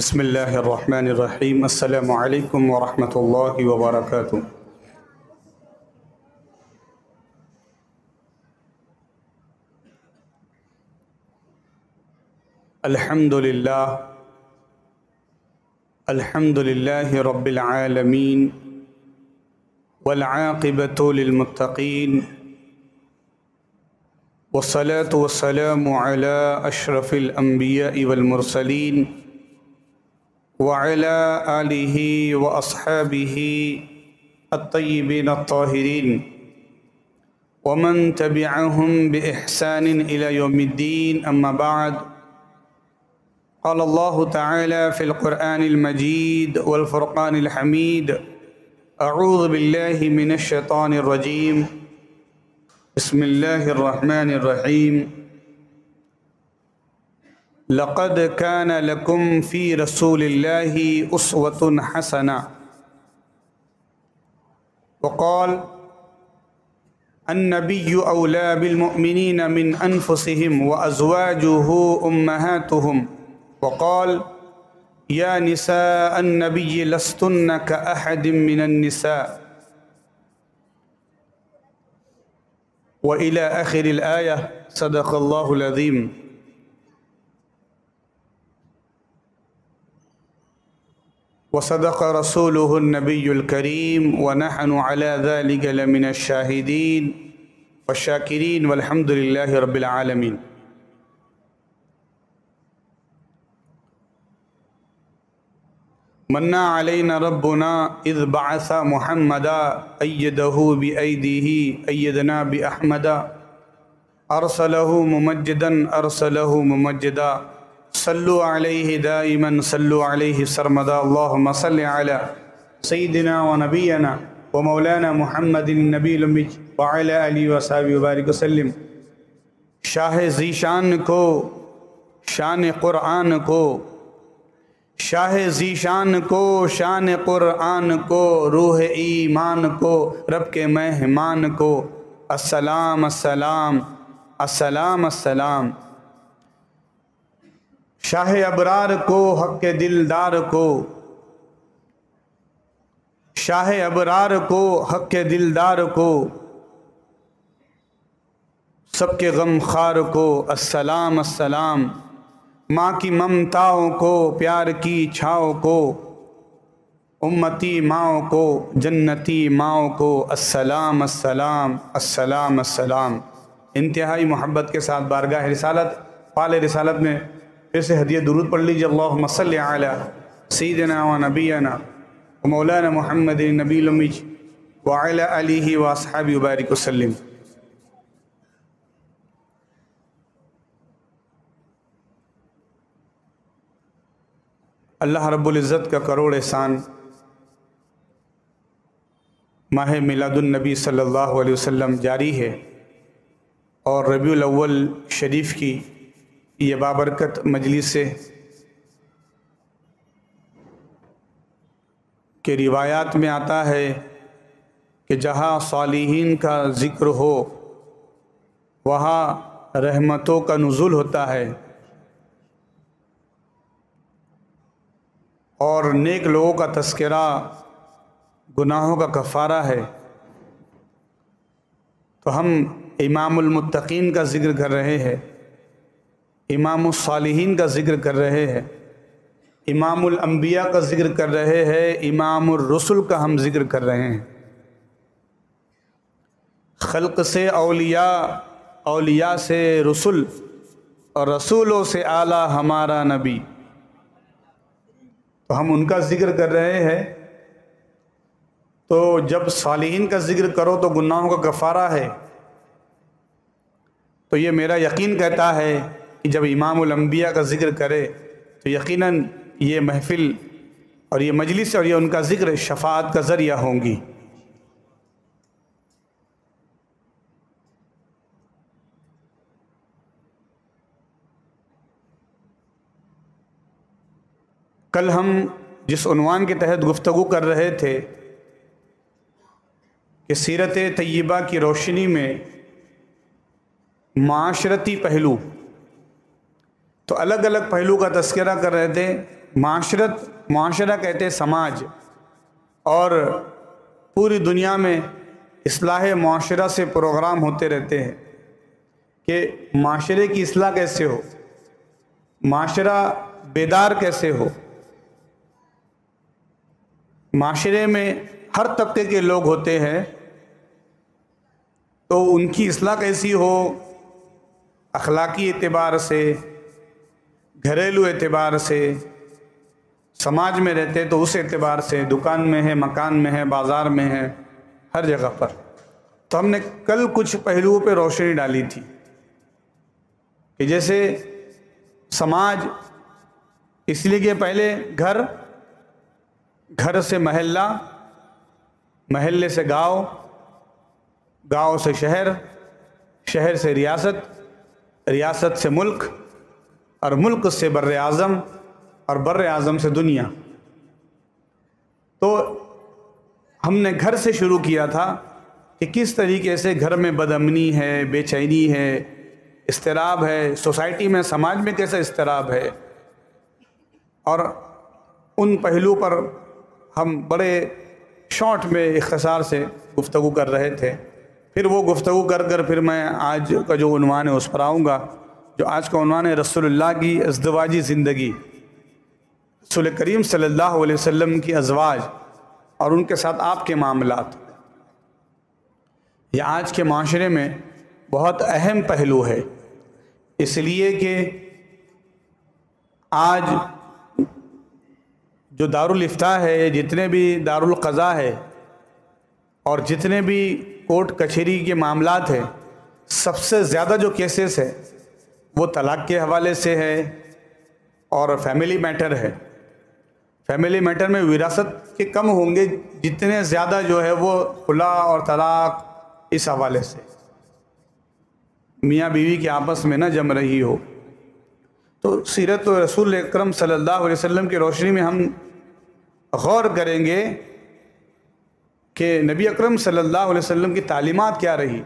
بسم اللہ الرحمن الرحیم۔ السلام علیکم ورحمۃ اللہ وبرکاتہ۔ الحمد للہ رب العالمین والعاقبۃ للمتقین والصلاة والسلام علی اشرف الانبیاء والمرسلین وعلى آلہ واصحابہ الطیبین الطاہرین ومن تبعهم بإحسان إلى يوم الدين، أما بعد، قال الله تعالى في القرآن المجيد والفرقان الحميد: أعوذ بالله من الشيطان الرجيم، بسم الله الرحمن الرحيم، لقد كان لكم في رسول الله أسوة حسنة. وقال: النبي أولى بالمؤمنين من أنفسهم وأزواجه أمهاتهم. وقال: يا نساء النبي لستن كأحد من النساء. وإلى آخر الآية. صدق الله العظيم. وصدق رسوله النبي الكريم، ونحن على ذلك لمن الشاهدين والشاكرين، والحمد لله رب العالمين. من علينا ربنا إذ بعث محمدا أيده بأيديه أيدنا بأحمدا أرسله ممجدا صلوا عليه دائما صلوا عليه سرمدا. اللهم صل على سيدنا ونبينا ومولانا محمد النبي الأمي وعلى آله وصحبه وبارك وسلم. شاہ ذیشان کو، شان قرآن کو، شاہ ذیشان کو، شان قرآن کو، روح ایمان کو، رب کے مہمان کو، السلام السلام السلام السلام. شاہ ابرار کو، حق کے دلدار کو، شاہ ابرار کو، حق کے دلدار کو، سب کے غم خار کو، السلام السلام. ماں کی ممتاؤں کو، پیار کی چھاؤں کو، امتی ماؤں کو، جنتی ماؤں کو، السلام السلام السلام السلام. انتہائی محبت کے ساتھ بارگاہ رسالت، پال رسالت میں پھر سے ہدیہ درود پڑھ لیجیے. اللہم صلی علی سیدنا و نبینا و مولانا محمد النبی الأمی وعلی آلہ و اصحابہ وبارک وسلم. اللہ رب العزت کا کروڑ احسان ماہ میلاد النبی صلی اللہ علیہ وسلم جاری ہے، اور ربیع الاول شریف کی یہ بابرکت مجلس سے کہ روایات میں آتا ہے کہ جہاں صالحین کا ذکر ہو وہاں رحمتوں کا نزول ہوتا ہے، اور نیک لوگوں کا تذکرہ گناہوں کا کفارہ ہے. تو ہم امام المتقین کا ذکر کر رہے ہیں، امام الصالحین کا ذکر کر رہے ہیں، امام الانبیاء کا ذکر کر رہے ہیں، امام الرسل کا ہم ذکر کر رہے ہیں. خلق سے اولیاء، اولیاء سے رسول، اور رسولوں سے اعلیٰ ہمارا نبی. تو ہم ان کا ذکر کر رہے ہیں. تو جب صالحین کا ذکر کرو تو گناہوں کا کفارہ ہے. تو یہ میرا یقین کہتا ہے کہ جب امام الانبیاء کا ذکر کرے تو یقیناً یہ محفل اور یہ مجلس اور یہ ان کا ذکر شفاعت کا ذریعہ ہوں گی. کل ہم جس عنوان کے تحت گفتگو کر رہے تھے کہ سیرت طیبہ کی روشنی میں معاشرتی پہلو، تو الگ الگ پہلو کا تذکرہ کر رہے تھے معاشرہ کہتے سماج، اور پوری دنیا میں اصلاح معاشرہ سے پروگرام ہوتے رہتے ہیں کہ معاشرے کی اصلاح کیسے ہو، معاشرہ بیدار کیسے ہو، معاشرے میں ہر طبقے کے لوگ ہوتے ہیں تو ان کی اصلاح کیسی ہو، اخلاقی اعتبار سے، گھریلو اعتبار سے، سماج میں رہتے تو اس اعتبار سے، دکان میں ہے، مکان میں ہے، بازار میں ہے، ہر جگہ پر۔ تو ہم نے کل کچھ پہلوؤں پہ روشنی ڈالی تھی کہ جیسے سماج اس لیے کہ پہلے گھر سے محلہ، محلے سے گاؤں، گاؤں سے شہر، شہر سے ریاست، ریاست سے ملک، اور ملک سے بر اعظم، اور بر اعظم سے دنیا۔ تو ہم نے گھر سے شروع کیا تھا کہ کس طریقے سے گھر میں بد امنی ہے، بے چینی ہے، اضطراب ہے، سوسائٹی میں، سماج میں کیسا اضطراب ہے، اور ان پہلو پر ہم بڑے شارٹ میں اختصار سے گفتگو کر رہے تھے۔ پھر وہ گفتگو کر پھر میں آج کا جو عنوان ہے اس پر آؤں گا، جو آج کا عنوان ہے رسول اللہ کی ازدواجی زندگی، رسول کریم صلی اللہ علیہ وسلم کی ازواج اور ان کے ساتھ آپ کے معاملات۔ یہ آج کے معاشرے میں بہت اہم پہلو ہے، اس لیے کہ آج جو دارالافتاء ہے، جتنے بھی دارالقضاء ہے اور جتنے بھی کورٹ کچہری کے معاملات ہیں، سب سے زیادہ جو کیسز ہے وہ طلاق کے حوالے سے ہے اور فیملی میٹر ہے۔ فیملی میٹر میں وراثت کے کم ہوں گے جتنے زیادہ جو ہے وہ خلا اور طلاق، اس حوالے سے میاں بیوی کے آپس میں نہ جم رہی ہو۔ تو سیرت رسول اکرم صلی اللہ علیہ وسلم کی روشنی میں ہم غور کریں گے کہ نبی اکرم صلی اللہ علیہ وسلم کی تعلیمات کیا رہی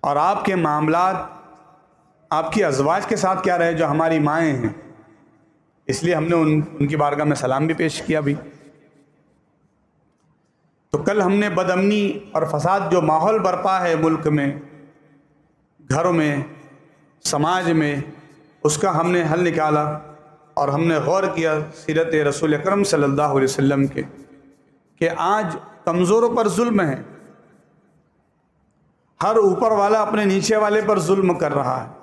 اور آپ کے معاملات آپ کی ازواج کے ساتھ کیا رہے جو ہماری مائیں ہیں۔ اس لیے ہم نے ان کی بارگاہ میں سلام بھی پیش کیا بھی۔ تو کل ہم نے بد امنی اور فساد جو ماحول برپا ہے ملک میں، گھروں میں، سماج میں، اس کا ہم نے حل نکالا اور ہم نے غور کیا سیرت رسول اکرم صلی اللہ علیہ وسلم کے کہ آج کمزوروں پر ظلم ہے، ہر اوپر والا اپنے نیچے والے پر ظلم کر رہا ہے۔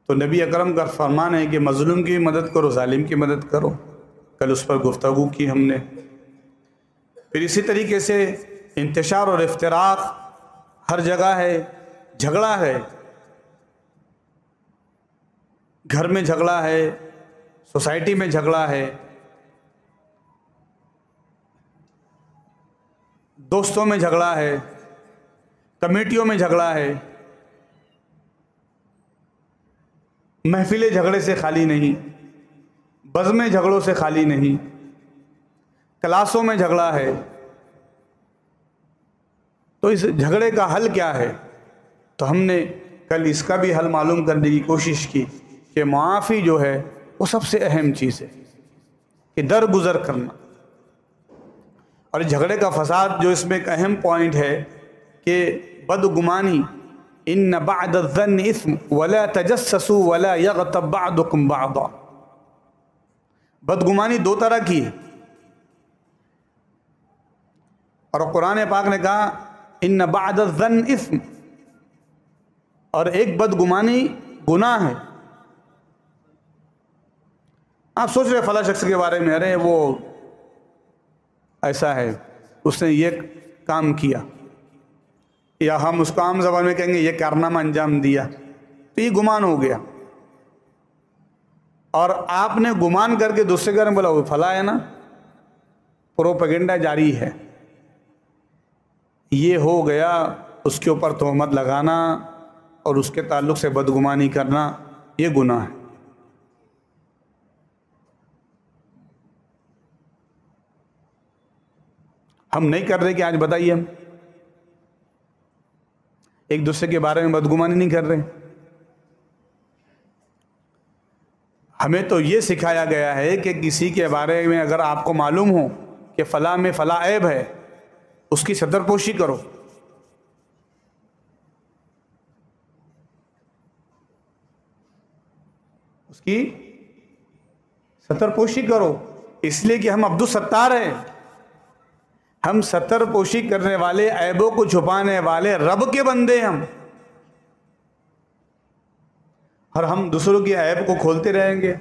تو نبی اکرم کا فرمان ہے کہ مظلوم کی مدد کرو، ظالم کی مدد کرو۔ کل اس پر گفتگو کی ہم نے۔ پھر اسی طریقے سے انتشار اور افتراق ہر جگہ ہے، جھگڑا ہے، گھر میں جھگڑا ہے، سوسائٹی میں جھگڑا ہے، دوستوں میں جھگڑا ہے، کمیٹیوں میں جھگڑا ہے، محفلیں جھگڑے سے خالی نہیں، بزمیں جھگڑوں سے خالی نہیں، کلاسوں میں جھگڑا ہے۔ تو اس جھگڑے کا حل کیا ہے؟ تو ہم نے کل اس کا بھی حل معلوم کرنے کی کوشش کی کہ معافی جو ہے وہ سب سے اہم چیز ہے، کہ درگزر کرنا۔ اور جھگڑے کا فساد جو اس میں ایک اہم پوائنٹ ہے کہ بدگمانی، ان بعد الظن اثم ولا تجسسوا ولا یغتب بعضکم بعضا۔ بدگمانی دو طرح کی ہے، اور قرآن پاک نے کہا ان بعد الظن اثم، اور ایک بدگمانی گناہ ہے۔ آپ سوچ رہے فلاں شخص کے بارے میں، ارے وہ ایسا ہے، اس نے یہ کام کیا، یا ہم اس کو عام زبان میں کہیں گے یہ کارنامہ انجام دیا، تو یہ گمان ہو گیا۔ اور آپ نے گمان کر کے دوسرے کے بارے میں بولا وہ فلاں ہے نا، پروپیگنڈا جاری ہے، یہ ہو گیا۔ اس کے اوپر تہمت لگانا اور اس کے تعلق سے بدگمانی کرنا یہ گناہ ہے۔ ہم نہیں کر رہے کہ آج بتائیے، ہم ایک دوسرے کے بارے میں بدگمانی نہیں کر رہے، ہمیں تو یہ سکھایا گیا ہے کہ کسی کے بارے میں اگر آپ کو معلوم ہو کہ فلاں میں فلاں عیب ہے، اس کی ستر پوشی کرو، اس کی ستر پوشی کرو، اس لیے کہ ہم عبدالستار ہیں، ہم ستر پوشی کرنے والے، عیبوں کو چھپانے والے رب کے بندے ہم، اور ہم دوسروں کی عیب کو کھولتے رہیں گے،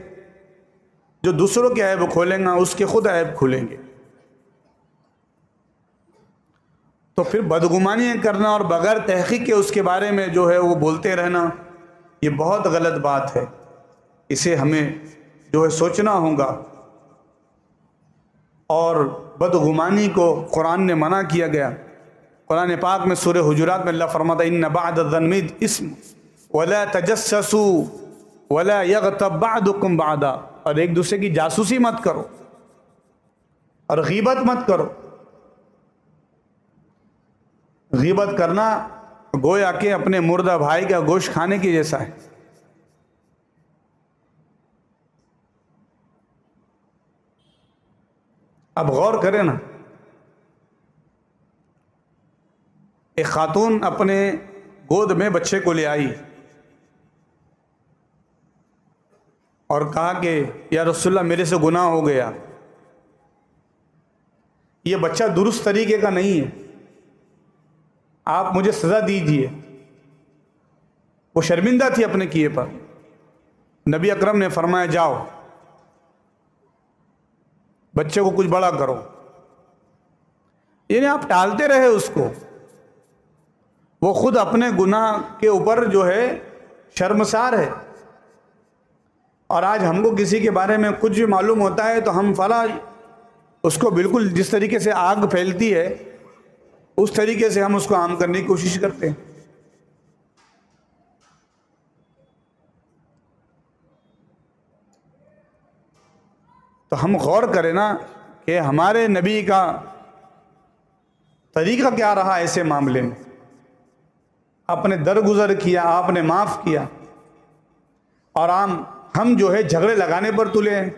جو دوسروں کی عیب کھولیں گا اس کے خود عیب کھولیں گے۔ تو پھر بدگمانیاں کرنا اور بغیر تحقیق کے اس کے بارے میں جو ہے وہ بولتے رہنا، یہ بہت غلط بات ہے، اسے ہمیں جو ہے سوچنا ہوگا۔ اور بدگمانی کو قرآن نے منع کیا گیا، قرآن پاک میں سورہ حجرات میں اللہ فرماتا ہے ان بعد الظن اسم ولا تجسسوا ولا یغتب بعضکم بعضا، اور ایک دوسرے کی جاسوسی مت کرو اور غیبت مت کرو۔ غیبت کرنا گویا کہ اپنے مردہ بھائی کا گوشت کھانے کی جیسا ہے۔ اب غور کریں نا، ایک خاتون اپنے گود میں بچے کو لے آئی اور کہا کہ یا رسول اللہ میرے سے گناہ ہو گیا، یہ بچہ درست طریقے کا نہیں ہے، آپ مجھے سزا دیجیے۔ وہ شرمندہ تھی اپنے کیے پر۔ نبی اکرم نے فرمایا جاؤ بچے کو کچھ بڑا کرو، یعنی آپ ٹالتے رہے اس کو، وہ خود اپنے گناہ کے اوپر جو ہے شرمسار ہے۔ اور آج ہم کو کسی کے بارے میں کچھ بھی معلوم ہوتا ہے تو ہم فلاں اس کو بالکل جس طریقے سے آگ پھیلتی ہے اس طریقے سے ہم اس کو عام کرنے کی کوشش کرتے ہیں۔ تو ہم غور کریں نا کہ ہمارے نبی کا طریقہ کیا رہا ایسے معاملے میں۔ آپ نے درگزر کیا، آپ نے معاف کیا، اور ہم جو ہے جھگڑے لگانے پر تلے ہیں،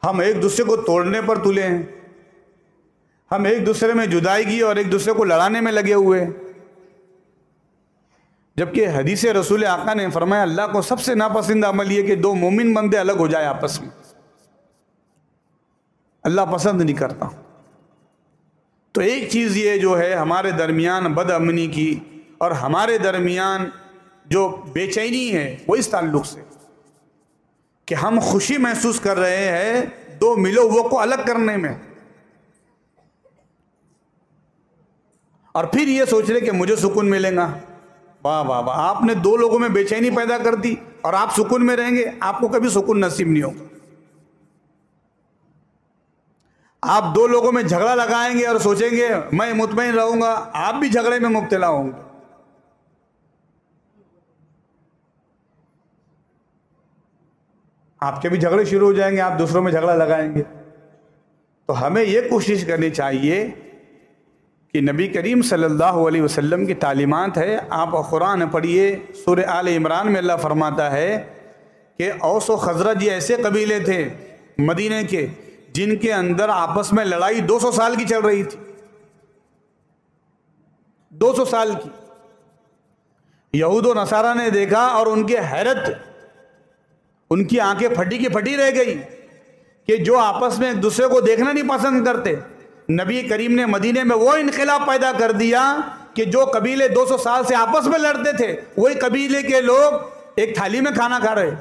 ہم ایک دوسرے کو توڑنے پر تلے ہیں، ہم ایک دوسرے میں جدائی کی اور ایک دوسرے کو لڑانے میں لگے ہوئے ہیں۔ جبکہ حدیث رسول آقا نے فرمایا اللہ کو سب سے ناپسند عمل یہ کہ دو مومن بندے الگ ہو جائے آپس میں، اللہ پسند نہیں کرتا۔ تو ایک چیز یہ جو ہے ہمارے درمیان بد امنی کی اور ہمارے درمیان جو بے چینی ہے وہ اس تعلق سے کہ ہم خوشی محسوس کر رہے ہیں دو ملو وہ کو الگ کرنے میں، اور پھر یہ سوچ رہے کہ مجھے سکون ملے گا۔ واہ واہ واہ، آپ نے دو لوگوں میں بے چینی پیدا کر دی اور آپ سکون میں رہیں گے، آپ کو کبھی سکون نصیب نہیں ہوگا۔ آپ دو لوگوں میں جھگڑا لگائیں گے اور سوچیں گے میں مطمئن رہوں گا، آپ بھی جھگڑے میں مبتلا ہوں گے۔ آپ کے بھی جھگڑے شروع ہو جائیں گے، آپ دوسروں میں جھگڑا لگائیں گے۔ تو ہمیں یہ کوشش کرنی چاہیے کہ نبی کریم صلی اللہ علیہ وسلم کی تعلیمات ہے، آپ قرآن پڑھیے، سورہ آل عمران میں اللہ فرماتا ہے کہ اوس و خزرج یہ ایسے قبیلے تھے مدینے کے جن کے اندر آپس میں لڑائی 200 سال کی چل رہی تھی، 200 سال کی۔ یہود و نصارہ نے دیکھا اور ان کی حیرت، ان کی آنکھیں پھٹی کی پھٹی رہ گئی کہ جو آپس میں ایک دوسرے کو دیکھنا نہیں پسند کرتے، نبی کریم نے مدینے میں وہ انقلاب پیدا کر دیا کہ جو قبیلے 200 سال سے آپس میں لڑتے تھے وہی قبیلے کے لوگ ایک تھالی میں کھانا کھا رہے۔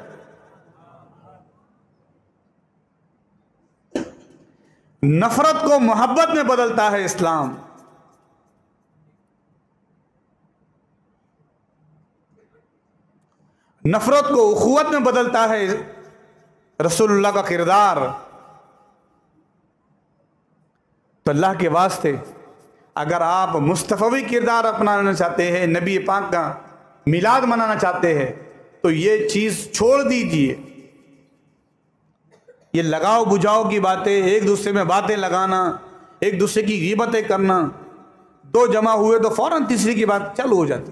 نفرت کو محبت میں بدلتا ہے اسلام۔ نفرت کو اخوت میں بدلتا ہے رسول اللہ کا کردار۔ تو اللہ کے واسطے اگر آپ مصطفی کردار اپنانا چاہتے ہیں، نبی پاک کا میلاد منانا چاہتے ہیں، تو یہ چیز چھوڑ دیجئے۔ یہ لگاؤ بجھاؤ کی باتیں، ایک دوسرے میں باتیں لگانا، ایک دوسرے کی غیبتیں کرنا، دو جمع ہوئے تو فوراً تیسری کی بات چالو ہو جاتی۔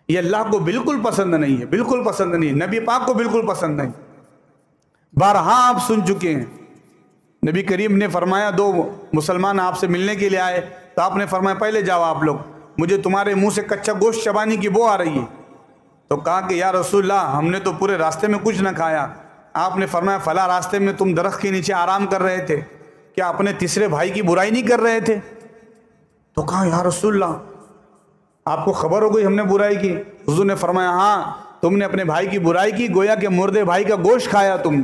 یہ اللہ کو بالکل پسند نہیں ہے، بالکل پسند نہیں ہے، نبی پاک کو بالکل پسند نہیں۔ بارہا آپ سن چکے ہیں، نبی کریم نے فرمایا دو مسلمان آپ سے ملنے کے لیے آئے تو آپ نے فرمایا پہلے جاؤ آپ لوگ، مجھے تمہارے منہ سے کچا گوشت چبانے کی بو آ رہی ہے۔ تو کہا کہ یا رسول اللہ ہم نے تو پورے راستے میں کچھ نہ کھایا۔ آپ نے فرمایا فلاں راستے میں تم درخت کے نیچے آرام کر رہے تھے، کیا اپنے تیسرے بھائی کی برائی نہیں کر رہے تھے؟ تو کہا یا رسول اللہ آپ کو خبر ہو گئی ہم نے برائی کی؟ حضور نے فرمایا ہاں تم نے اپنے بھائی کی برائی کی، گویا کہ مردے بھائی کا گوشت کھایا تم نے۔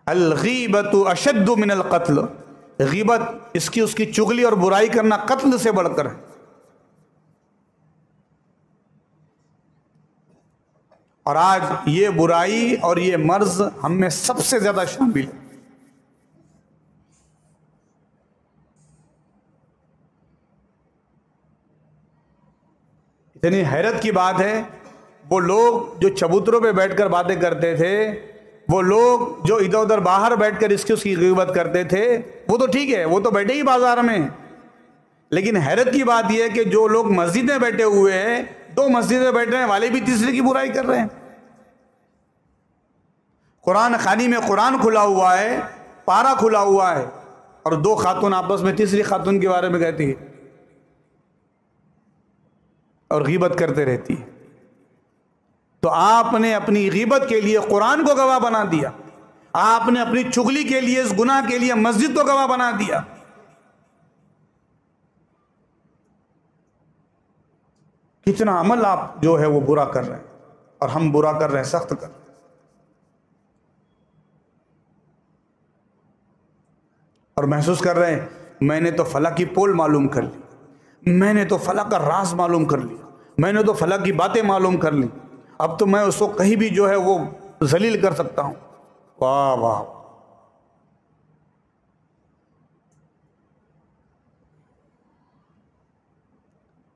الغیبت اشد من القتل، غیبت اس کی چغلی اور برائی کرنا قتل سے بڑھ کر ہے۔ اور آج یہ برائی اور یہ مرض ہم میں سب سے زیادہ شامل ہے۔ اتنی حیرت کی بات ہے، وہ لوگ جو چبوتروں پہ بیٹھ کر باتیں کرتے تھے، وہ لوگ جو ادھر ادھر باہر بیٹھ کر اس کی غیبت کرتے تھے، وہ تو ٹھیک ہے، وہ تو بیٹھے ہی بازار میں، لیکن حیرت کی بات یہ ہے کہ جو لوگ مسجد میں بیٹھے ہوئے ہیں، دو مسجد میں بیٹھنے والے بھی تیسرے کی برائی کر رہے ہیں۔ قرآن خوانی میں قرآن کھلا ہوا ہے، پارا کھلا ہوا ہے، اور دو خاتون آپس میں تیسری خاتون کے بارے میں کہتی ہے اور غیبت کرتے رہتی ہے۔ تو آپ نے اپنی غیبت کے لیے قرآن کو گواہ بنا دیا، آپ نے اپنی چغلی کے لیے، اس گناہ کے لیے مسجد کو گواہ بنا دیا۔ کتنا عمل آپ جو ہے وہ برا کر رہے ہیں، اور ہم برا کر رہے ہیں، سخت کر رہے ہیں۔ اور محسوس کر رہے ہیں میں نے تو فلاں کی پول معلوم کر لی، میں نے تو فلاں کا راز معلوم کر لیا، میں نے تو فلاں کی باتیں معلوم کر لی، اب تو میں اس کو کہیں بھی جو ہے وہ ذلیل کر سکتا ہوں۔ واہ واہ۔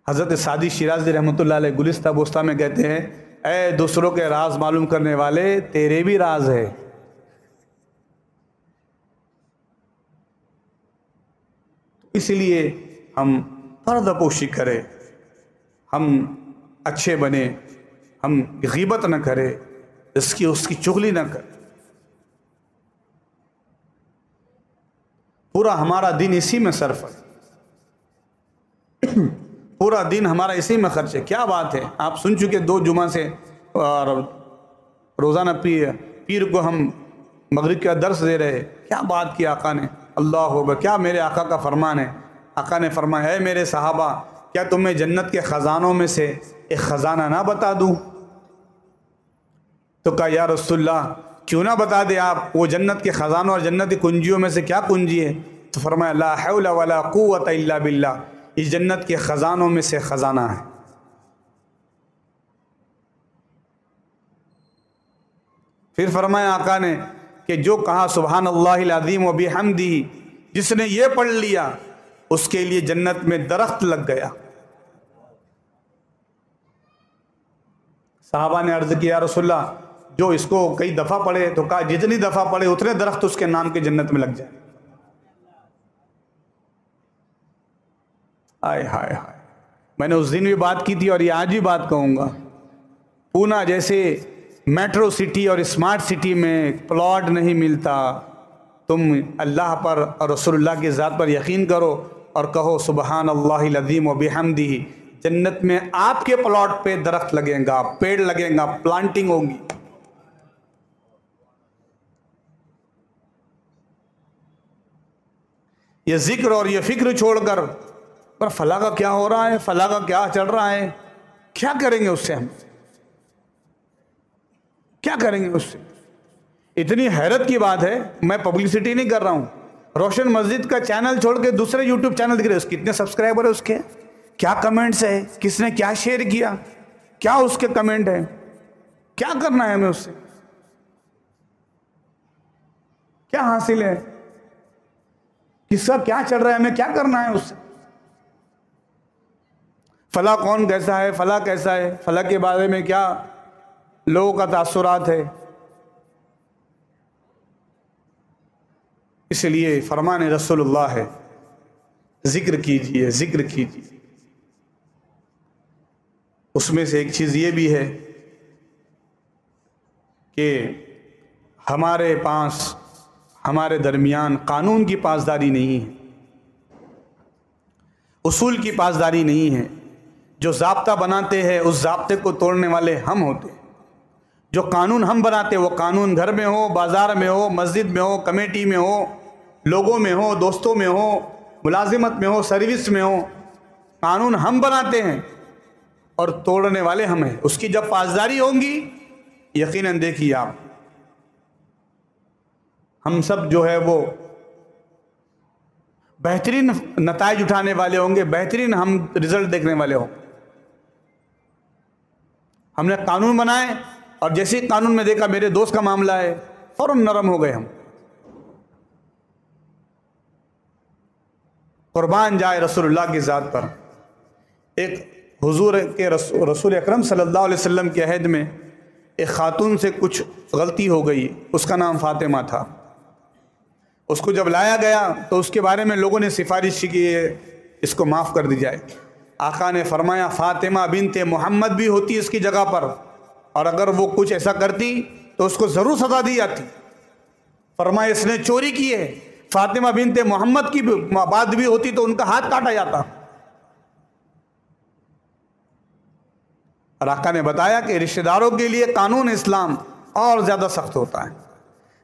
حضرت سعدی شیرازی رحمۃ اللہ علیہ گلستہ بستہ میں کہتے ہیں اے دوسروں کے راز معلوم کرنے والے، تیرے بھی راز ہے۔ اس لیے ہم پردہ پوشی کریں، ہم اچھے بنے، ہم غیبت نہ کریں، اس کی چغلی نہ کریں۔ پورا ہمارا دن اسی میں صرف ہے، پورا دن ہمارا اسی میں خرچ ہے۔ کیا بات ہے، آپ سن چکے 2 جمعہ سے روزانہ پیر کو ہم مغرب کا درس دے رہے، کیا بات کی آقا نے، اللہ اکبر، کیا میرے آقا کا فرمان ہے۔ آقا نے فرمایا اے میرے صحابہ، کیا تمہیں جنت کے خزانوں میں سے ایک خزانہ نہ بتا دوں؟ تو کہا یا رسول اللہ کیوں نہ بتا دے آپ، وہ جنت کے خزانوں اور جنت کی کنجیوں میں سے کیا کنجی ہے؟ تو فرمایا لا حول ولا قوت الا باللہ، اس جنت کے خزانوں میں سے خزانہ ہے۔ پھر فرمایا آقا نے کہ جو کہا سبحان اللہ العظیم و بحمدہ، جس نے یہ پڑھ لیا اس کے لیے جنت میں درخت لگ گیا۔ صحابہ نے عرض کیا یا رسول اللہ جو اس کو کئی دفعہ پڑھے، تو کہا جتنی دفعہ پڑھے اتنے درخت اس کے نام کے جنت میں لگ جائے۔ آئے ہائے ہائے، میں نے اس دن بھی بات کی تھی اور یہ آج بھی بات کہوں گا، پونا جیسے میٹرو سٹی اور اسمارٹ سٹی میں پلاٹ نہیں ملتا، تم اللہ پر اور رسول اللہ کی ذات پر یقین کرو اور کہو سبحان اللہ العظیم و بحمدہ، جنت میں آپ کے پلاٹ پہ درخت لگیں گا، پیڑ لگیں گا، پلانٹنگ ہوگی۔ یہ ذکر اور یہ فکر چھوڑ کر پر فلاں کا کیا ہو رہا ہے، فلاں کا کیا چل رہا ہے، کیا کریں گے اس سے، ہم کیا کریں گے اس سے؟ اتنی حیرت کی بات ہے، میں پبلسٹی نہیں کر رہا ہوں، روشن مسجد کا چینل چھوڑ کے دوسرے یوٹیوب چینل دکھ رہے، اس کتنے سبسکرائبر ہے، اس کے کیا کمنٹس ہے، کس نے کیا شیئر کیا، کیا اس کے کمنٹ ہے، کیا کرنا ہے ہمیں اس سے، کیا حاصل ہے، کس کا کیا چل رہا ہے، ہمیں کیا کرنا ہے اس سے؟ فلاں کون کیسا ہے، فلاں کیسا ہے، فلاں کے بارے میں کیا لوگوں کا تاثرات ہے۔ اس لیے فرمان رسول اللہ ہے ذکر کیجئے، ذکر کیجئے۔ اس میں سے ایک چیز یہ بھی ہے کہ ہمارے پاس، ہمارے درمیان قانون کی پاسداری نہیں ہے، اصول کی پاسداری نہیں ہے۔ جو ضابطہ بناتے ہیں اس ضابطے کو توڑنے والے ہم ہوتے ہیں۔ جو قانون ہم بناتے ہیں وہ قانون گھر میں ہو، بازار میں ہو، مسجد میں ہو، کمیٹی میں ہو، لوگوں میں ہو، دوستوں میں ہو، ملازمت میں ہو، سروس میں ہو، قانون ہم بناتے ہیں اور توڑنے والے ہم ہیں۔ اس کی جب پاسداری ہوں گی، یقیناً دیکھیے آپ، ہم سب جو ہے وہ بہترین نتائج اٹھانے والے ہوں گے، بہترین ہم رزلٹ دیکھنے والے ہوں۔ ہم نے قانون بنائے اور جیسے ہی قانون میں دیکھا میرے دوست کا معاملہ ہے، فوراً نرم ہو گئے ہم۔ قربان جائے رسول اللہ کی ذات پر۔ ایک حضور کے رسول اکرم صلی اللہ علیہ وسلم کے عہد میں ایک خاتون سے کچھ غلطی ہو گئی، اس کا نام فاطمہ تھا۔ اس کو جب لایا گیا تو اس کے بارے میں لوگوں نے سفارش کی کہ اس کو معاف کر دی جائے۔ آقا نے فرمایا فاطمہ بنت محمد بھی ہوتی اس کی جگہ پر، اور اگر وہ کچھ ایسا کرتی تو اس کو ضرور سزا دی جاتی۔ فرمایا اس نے چوری کی ہے، فاطمہ بنت محمد کی بات بھی ہوتی تو ان کا ہاتھ کاٹا جاتا۔ اور آقا نے بتایا کہ رشتہ داروں کے لیے قانون اسلام اور زیادہ سخت ہوتا ہے۔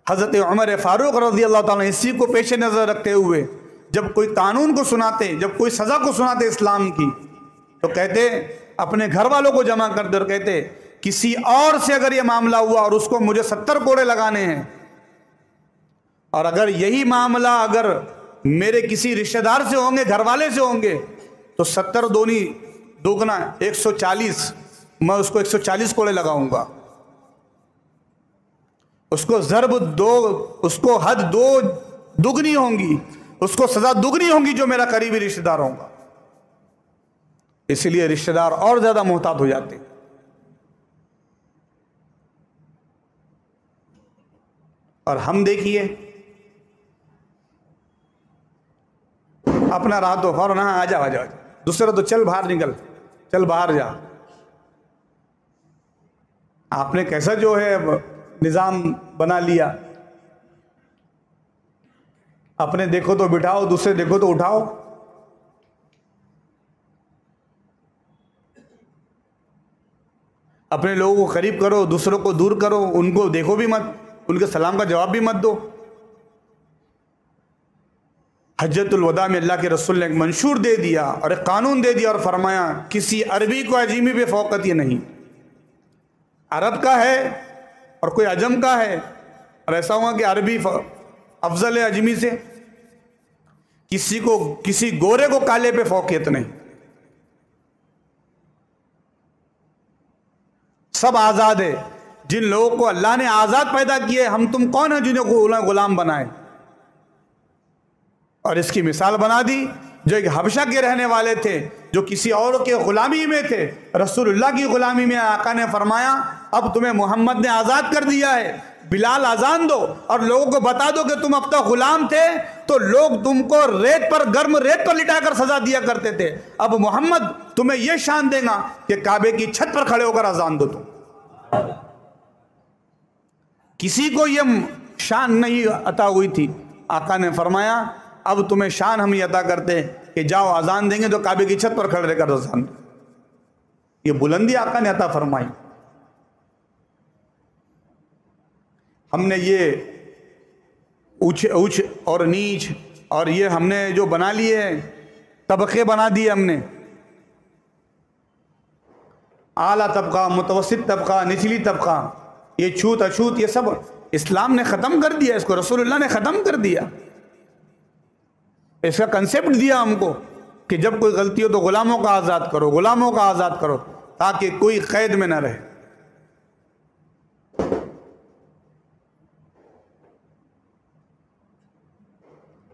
حضرت عمر فاروق رضی اللہ تعالیٰ اسی کو پیش نظر رکھتے ہوئے جب کوئی قانون کو سناتے، جب کوئی سزا کو سناتے اسلام کی، تو کہتے اپنے گھر والوں کو جمع کر دے اور کہتے کسی اور سے اگر یہ معاملہ ہوا اور اس کو مجھے 70 کوڑے لگانے ہیں، اور اگر یہی معاملہ اگر میرے کسی رشتہ دار سے ہوں گے، گھر والے سے ہوں گے، تو 70 دونی دوگنا 140، میں اس کو 140 کوڑے لگاؤں گا۔ اس کو ضرب دو، اس کو حد دو دگنی ہوں گی، اس کو سزا دگنی ہوں گی جو میرا قریبی رشتہ دار ہوگا۔ اس لیے رشتہ دار اور زیادہ محتاط ہو جاتے ہیں۔ اور ہم دیکھیے اپنا رہا تو فوراً آ جا آ جا، دوسرا تو چل باہر نکل، چل باہر جا۔ آپ نے کیسا جو ہے نظام بنا لیا، اپنے دیکھو تو بٹھاؤ، دوسرے دیکھو تو اٹھاؤ۔ اپنے لوگوں کو قریب کرو، دوسروں کو دور کرو، ان کو دیکھو بھی مت، ان کے سلام کا جواب بھی مت دو۔ حجۃ الوداع میں اللہ کے رسول نے ایک منشور دے دیا اور ایک قانون دے دیا اور فرمایا کسی عربی کو عجمی پہ فوقیت یہ نہیں، عرب کا ہے اور کوئی عجم کا ہے، اور ایسا ہوا کہ عربی افضل ہے عجمی سے، کسی گورے کو کالے پہ فوقیت نہیں، سب آزاد ہے۔ جن لوگوں کو اللہ نے آزاد پیدا کیے، ہم تم کون ہیں جنہیں کو غلام بنائے؟ اور اس کی مثال بنا دی جو ایک حبشہ کے رہنے والے تھے، جو کسی اور کے غلامی میں تھے، رسول اللہ کی غلامی میں۔ آقا نے فرمایا اب تمہیں محمد نے آزاد کر دیا ہے، بلال اذان دو اور لوگوں کو بتا دو کہ تم اب تک غلام تھے تو لوگ تم کو ریت پر، گرم ریت پر لٹا کر سزا دیا کرتے تھے، اب محمد تمہیں یہ شان دے گا کہ کعبے کی چھت پر کھڑے ہو کر اذان دو تم۔ کسی کو یہ شان نہیں عطا ہوئی تھی، آقا نے فرمایا اب تمہیں شان ہم یہ عطا کرتے کہ جاؤ اذان دیں گے تو کعبے کی چھت پر کھڑے رہ کر اذان دو۔ یہ بلندی آقا نے عطا فرمائی۔ ہم نے یہ اونچ اور نیچ اور یہ ہم نے جو بنا لیے ہیں، طبقے بنا دیے ہم نے، اعلیٰ طبقہ، متوسط طبقہ، نچلی طبقہ، یہ چھوت اچھوت، یہ سب اسلام نے ختم کر دیا، اس کو رسول اللہ نے ختم کر دیا۔ اس کا کنسیپٹ دیا ہم کو کہ جب کوئی غلطی ہو تو غلاموں کا آزاد کرو، غلاموں کا آزاد کرو، تاکہ کوئی قید میں نہ رہے۔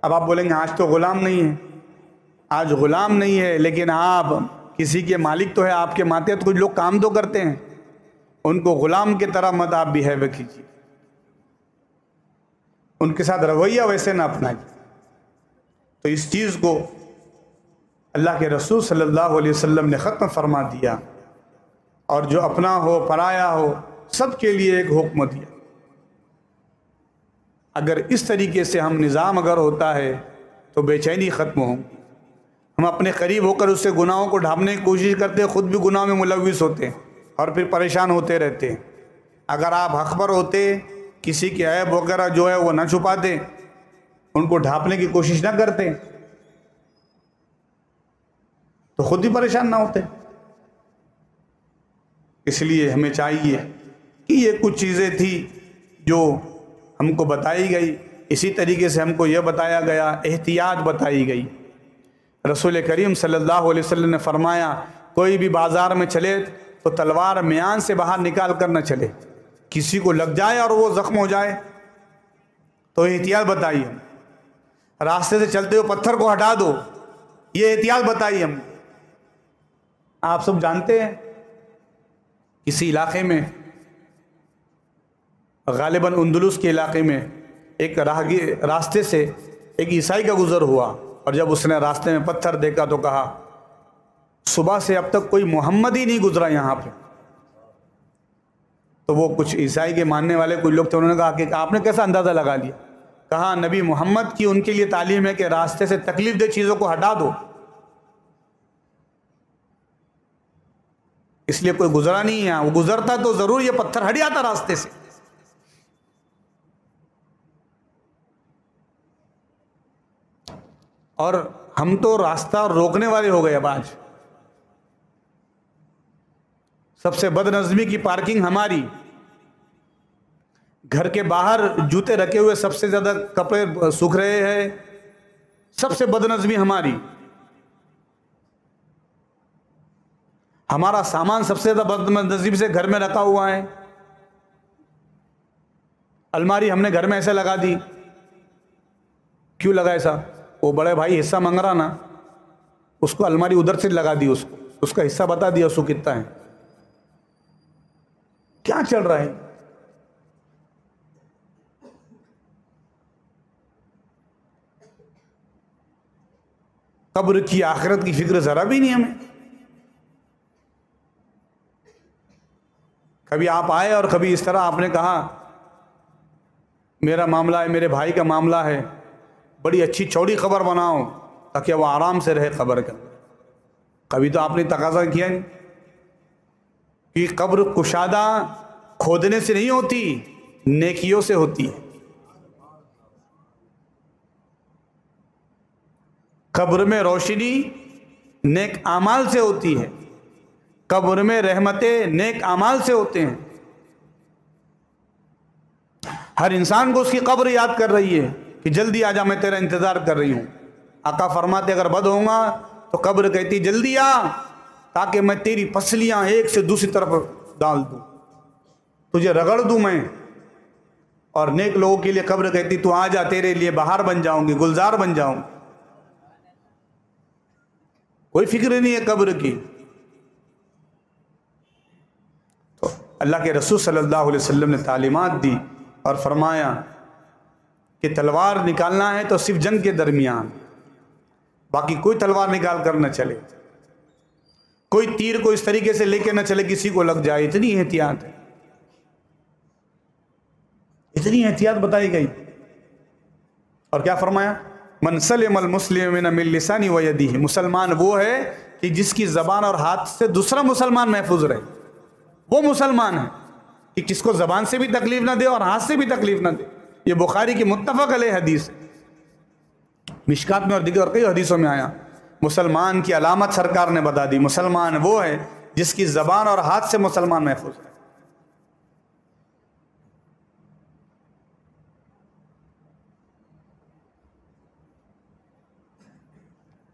اب آپ بولیں گے آج تو غلام نہیں ہے، آج غلام نہیں ہے، لیکن آپ کسی کے مالک تو ہے، آپ کے ماتحت کچھ لوگ کام تو کرتے ہیں، ان کو غلام کی طرح مت آپ بیہیو کیجیے، ان کے ساتھ رویہ ویسے نہ اپنائیے۔ تو اس چیز کو اللہ کے رسول صلی اللہ علیہ وسلم نے ختم فرما دیا، اور جو اپنا ہو پرایا ہو سب کے لیے ایک حکم دیا۔ اگر اس طریقے سے ہم نظام اگر ہوتا ہے تو بے چینی ختم ہو۔ ہم اپنے قریب ہو کر اس سے گناہوں کو ڈھانپنے کی کوشش کرتے ہیں، خود بھی گناہ میں ملوث ہوتے ہیں اور پھر پریشان ہوتے رہتے ہیں۔ اگر آپ حق پر ہوتے، کسی کے عیب وغیرہ جو ہے وہ نہ چھپاتے، ان کو ڈھانپنے کی کوشش نہ کرتے، تو خود ہی پریشان نہ ہوتے۔ اس لیے ہمیں چاہیے کہ یہ کچھ چیزیں تھیں جو ہم کو بتائی گئی، اسی طریقے سے ہم کو یہ بتایا گیا، احتیاط بتائی گئی۔ رسول کریم صلی اللہ علیہ وسلم نے فرمایا کوئی بھی بازار میں چلے تو تلوار میان سے باہر نکال کر نہ چلے، کسی کو لگ جائے اور وہ زخم ہو جائے تو احتیاط بتائیے۔ راستے سے چلتے ہوئے پتھر کو ہٹا دو، یہ احتیاط بتائیے ہم۔ آپ سب جانتے ہیں کسی علاقے میں، غالباً اندلس کے علاقے میں، ایک راستے سے ایک عیسائی کا گزر ہوا، اور جب اس نے راستے میں پتھر دیکھا تو کہا صبح سے اب تک کوئی محمد ہی نہیں گزرا یہاں پہ۔ تو وہ کچھ عیسائی کے ماننے والے کچھ لوگ تھے، انہوں نے کہا کہ آپ نے کیسا اندازہ لگا لیا؟ کہا نبی محمد کی ان کے لیے تعلیم ہے کہ راستے سے تکلیف دہ چیزوں کو ہٹا دو، اس لیے کوئی گزرا نہیں ہے، وہ گزرتا تو ضرور یہ پتھر ہٹ جاتا راستے سے۔ اور ہم تو راستہ روکنے والے ہو گئے۔ اب آج سب سے بد نظمی کی پارکنگ ہماری، گھر کے باہر جوتے رکھے ہوئے سب سے زیادہ کپڑے سوکھ رہے ہیں، سب سے بد نظمی ہماری۔ ہمارا سامان سب سے زیادہ بد نظمی سے گھر میں رکھا ہوا ہے، الماری ہم نے گھر میں ایسے لگا دی۔ کیوں لگا ایسا؟ وہ بڑے بھائی حصہ مانگ رہا نا، اس کو الماری ادھر سے لگا دی، اس کا حصہ بتا دیا اس کو کتنا ہے۔ کیا چل رہا ہے؟ قبر کی آخرت کی فکر ذرا بھی نہیں ہمیں۔ کبھی آپ آئے اور کبھی اس طرح آپ نے کہا میرا معاملہ ہے، میرے بھائی کا معاملہ ہے، بڑی اچھی چوڑی قبر بناؤ تاکہ وہ آرام سے رہے قبر کا۔ کبھی تو آپ نے تقاضا کیا نہیں کہ قبر کشادہ کھودنے سے نہیں ہوتی، نیکیوں سے ہوتی ہے۔ قبر میں روشنی نیک اعمال سے ہوتی ہے، قبر میں رحمتیں نیک اعمال سے ہوتے ہیں۔ ہر انسان کو اس کی قبر یاد کر رہی ہے کہ جلدی آ جا، میں تیرا انتظار کر رہی ہوں۔ آقا فرماتے اگر بد ہوں گا تو قبر کہتی جلدی آ تاکہ میں تیری پسلیاں ایک سے دوسری طرف ڈال دوں، تجھے رگڑ دوں میں۔ اور نیک لوگوں کے لیے قبر کہتی تو آ جا، تیرے لیے بہار بن جاؤں گی، گلزار بن جاؤں گی۔ کوئی فکر نہیں ہے قبر کی۔ تو اللہ کے رسول صلی اللہ علیہ وسلم نے تعلیمات دی اور فرمایا کہ تلوار نکالنا ہے تو صرف جنگ کے درمیان، باقی کوئی تلوار نکال کر نہ چلے، کوئی تیر کو اس طریقے سے لے کے نہ چلے کسی کو لگ جائے۔ اتنی احتیاط ہے، اتنی احتیاط بتائی گئی۔ اور کیا فرمایا؟ من سلم المسلمین من لسانی و یدیہ، مسلمان وہ ہے کہ جس کی زبان اور ہاتھ سے دوسرا مسلمان محفوظ رہے، وہ مسلمان ہے کہ کس کو زبان سے بھی تکلیف نہ دے اور ہاتھ سے بھی تکلیف نہ دے۔ یہ بخاری کی متفق علیہ حدیث ہے، مشکات میں اور دیگر کئی حدیثوں میں آیا۔ مسلمان کی علامت سرکار نے بتا دی، مسلمان وہ ہے جس کی زبان اور ہاتھ سے مسلمان محفوظ ہے۔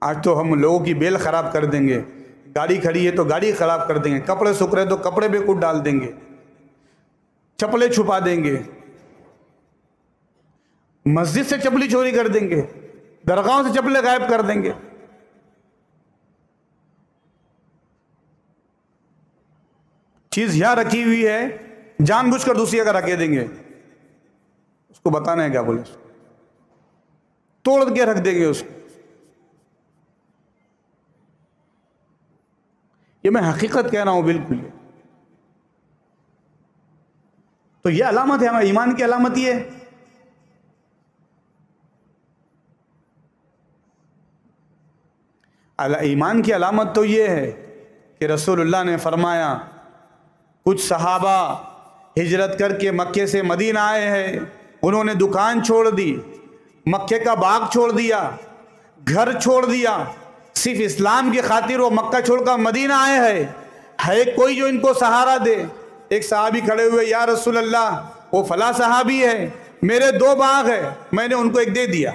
آج تو ہم لوگوں کی بیل خراب کر دیں گے، گاڑی کھڑی ہے تو گاڑی خراب کر دیں گے، کپڑے سوکھ رہے تو کپڑے پہ کچھ ڈال دیں گے، چپلیں چھپا دیں گے، مسجد سے چپلی چوری کر دیں گے، درگاہوں سے چپلیں غائب کر دیں گے۔ چیز یہاں رکھی ہوئی ہے، جان بوجھ کر دوسری جگہ رکھے دیں گے، اس کو بتانا ہے کیا بولے، توڑ کے رکھ دیں گے اس کو۔ یہ میں حقیقت کہہ رہا ہوں بالکل. تو یہ علامت ہے ہمارے ایمان کی علامت یہ ہے. ایمان کی علامت تو یہ ہے کہ رسول اللہ نے فرمایا کچھ صحابہ ہجرت کر کے مکے سے مدینہ آئے ہیں، انہوں نے دکان چھوڑ دی، مکے کا باغ چھوڑ دیا، گھر چھوڑ دیا، صرف اسلام کی خاطر وہ مکہ چھوڑ کر مدینہ آئے ہیں. ہے کوئی جو ان کو سہارا دے؟ ایک صحابی کھڑے ہوئے، یا رسول اللہ وہ فلاں صحابی ہے، میرے 2 باغ ہیں، میں نے ان کو 1 دے دیا.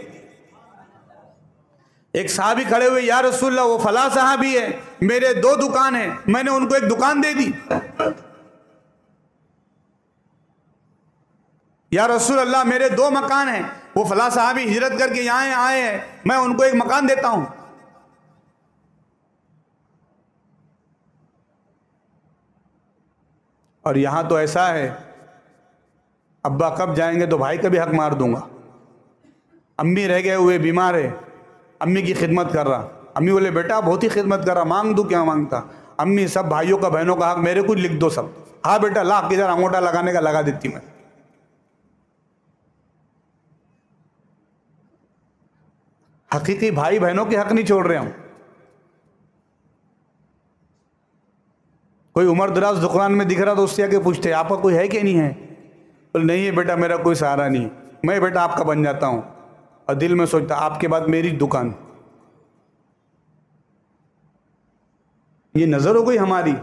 ایک صحابی کھڑے ہوئے، یا رسول اللہ وہ فلاں صحابی ہے، میرے 2 دکان ہیں، میں نے ان کو 1 دکان دے دی. یا رسول اللہ میرے 2 مکان ہیں، وہ فلاں صحابی ہجرت کر کے یہاں آئے ہیں، میں ان کو 1 مکان دیتا ہوں. اور یہاں تو ایسا ہے، ابا کب جائیں گے تو بھائی کا بھی حق مار دوں گا. امی رہ گئے ہوئے بیمار ہے، امی کی خدمت کر رہا، امی بولے بیٹا بہت ہی خدمت کر رہا، مانگ دوں کیا مانگتا؟ امی سب بھائیوں کا بہنوں کا حق میرے کو لکھ دو سب. ہاں بیٹا لا کدھر انگوٹا لگانے کا لگا دیتی میں. حقیقی بھائی بہنوں کے حق نہیں چھوڑ رہے ہم. کوئی عمر دراز دکان میں دکھ رہا تو اس سے آ کے پوچھتے آپ کا کوئی ہے کہ نہیں ہے؟ بولے نہیں ہے بیٹا میرا کوئی سہارا نہیں، میں بیٹا آپ کا بن جاتا ہوں. اور دل میں سوچتا آپ کے بعد میری دکان. یہ نظر ہو گئی ہماری.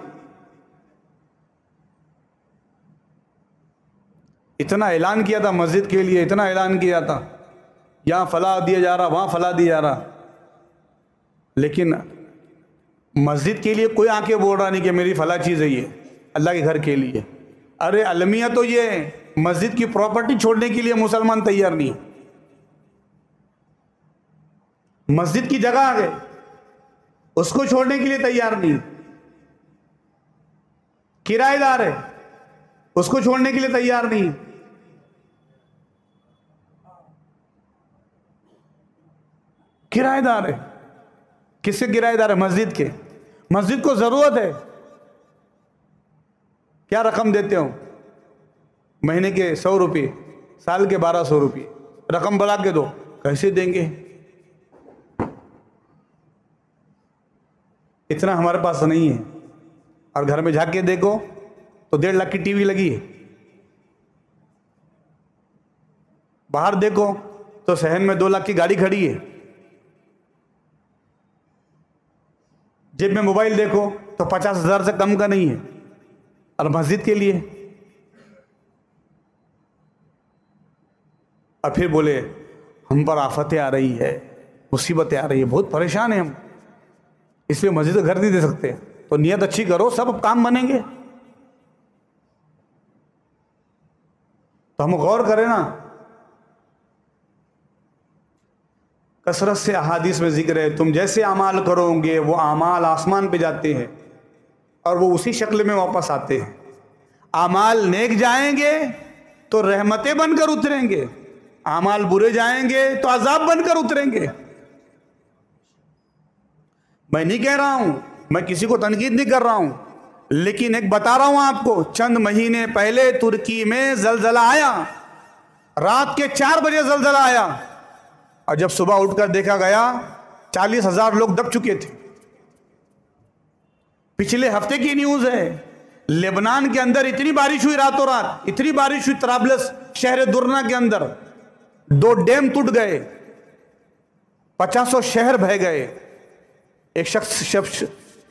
اتنا اعلان کیا تھا مسجد کے لیے، اتنا اعلان کیا تھا یہاں فلاں دیا جا رہا، وہاں فلاں دیا جا رہا، لیکن مسجد کے لیے کوئی آ کے بول رہا نہیں کہ میری فلاں چیز ہے یہ اللہ کے گھر کے لیے. ارے المیہ تو یہ مسجد کی پراپرٹی چھوڑنے کے لیے مسلمان تیار نہیں. مسجد کی جگہ آ گئے اس کو چھوڑنے کے لیے تیار نہیں. کرایہ دار ہے اس کو چھوڑنے کے لیے تیار نہیں. کرایہ دار ہے. کس سے کرایہ دار ہے؟ مسجد کے. مسجد کو ضرورت ہے. کیا رقم دیتے ہو؟ مہینے کے 100 روپے، سال کے 1200 روپے. رقم بڑھا کے دو. کیسے دیں گے؟ اتنا ہمارے پاس نہیں ہے. اور گھر میں جا کے دیکھو تو 1.5 لاکھ کی ٹی وی لگی ہے. باہر دیکھو تو صحن میں 2 لاکھ کی گاڑی کھڑی ہے. جیب میں موبائل دیکھو تو 50,000 سے کم کا نہیں ہے. اور مسجد کے لیے اور پھر بولے ہم پر آفتیں آ رہی ہے، مصیبتیں آ رہی ہے، بہت پریشان ہیں ہم، اس لیے مسجد کا گھر نہیں دے سکتے. تو نیت اچھی کرو، سب کام بنیں گے. تو ہم غور کریں نا. کثرت سے احادیث میں ذکر ہے تم جیسے اعمال کرو گے وہ اعمال آسمان پہ جاتے ہیں اور وہ اسی شکل میں واپس آتے ہیں. اعمال نیک جائیں گے تو رحمتیں بن کر اتریں گے، اعمال برے جائیں گے تو عذاب بن کر اتریں گے. میں نہیں کہہ رہا ہوں، میں کسی کو تنقید نہیں کر رہا ہوں، لیکن ایک بتا رہا ہوں آپ کو. چند مہینے پہلے ترکی میں زلزلہ آیا، رات کے 4 بجے زلزلہ آیا، اور جب صبح اٹھ کر دیکھا گیا 40,000 لوگ دب چکے تھے. پچھلے ہفتے کی نیوز ہے. لبنان کے اندر اتنی بارش ہوئی راتوں رات، اتنی بارش ہوئی طرابلس شہر درنا کے اندر 2 ڈیم ٹوٹ گئے، 50 شہر بہہ گئے. ایک شخص